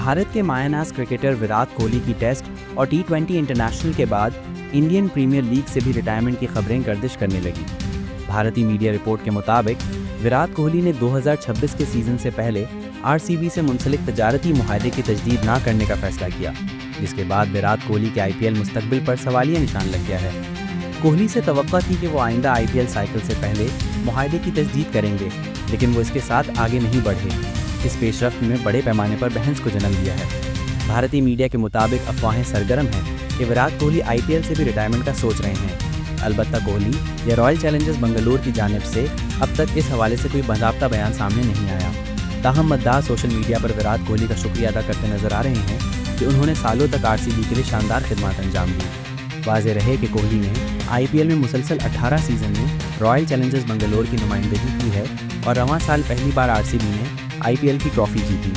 भारत के मायानाज क्रिकेटर विराट कोहली की टेस्ट और टी20 इंटरनेशनल के बाद इंडियन प्रीमियर लीग से भी रिटायरमेंट की खबरें गर्दिश करने लगी। भारतीय मीडिया रिपोर्ट के मुताबिक विराट कोहली ने 2026 के सीजन से पहले आरसीबी से मुंसलिक तजारती मुआहदे की तजदीद न करने का फैसला किया, जिसके बाद विराट कोहली के आईपीएल मुस्तकबिल पर सवालिया निशान लग गया है। कोहली से तवक्का थी कि वो आइंदा आईपीएल साइकिल से पहले मुआहदे की तजदीद करेंगे, लेकिन वो इसके साथ आगे नहीं बढ़े। इस पेशरफ्त में बड़े पैमाने पर बहस को जन्म दिया है। भारतीय मीडिया के मुताबिक अफवाहें सरगर्म हैं कि विराट कोहली आईपीएल से भी रिटायरमेंट का सोच रहे हैं। अलबत्ता कोहली या रॉयल चैलेंजर्स बेंगलुरु की जानिब से अब तक इस हवाले से कोई बाकायदा बयान सामने नहीं आया। ताहम मद्दाह सोशल मीडिया पर विराट कोहली का शुक्रिया अदा करते नजर आ रहे हैं कि उन्होंने सालों तक आरसीबी के लिए शानदार खिदमत अंजाम दी। वाज़ेह रहे कि कोहली ने आईपीएल में मुसलसल 18 सीजन में रॉयल चैलेंजर्स बेंगलुरु की नुमाइंदगी की है और रवां साल पहली बार आरसीबी ने आईपीएल की ट्रॉफी जीती।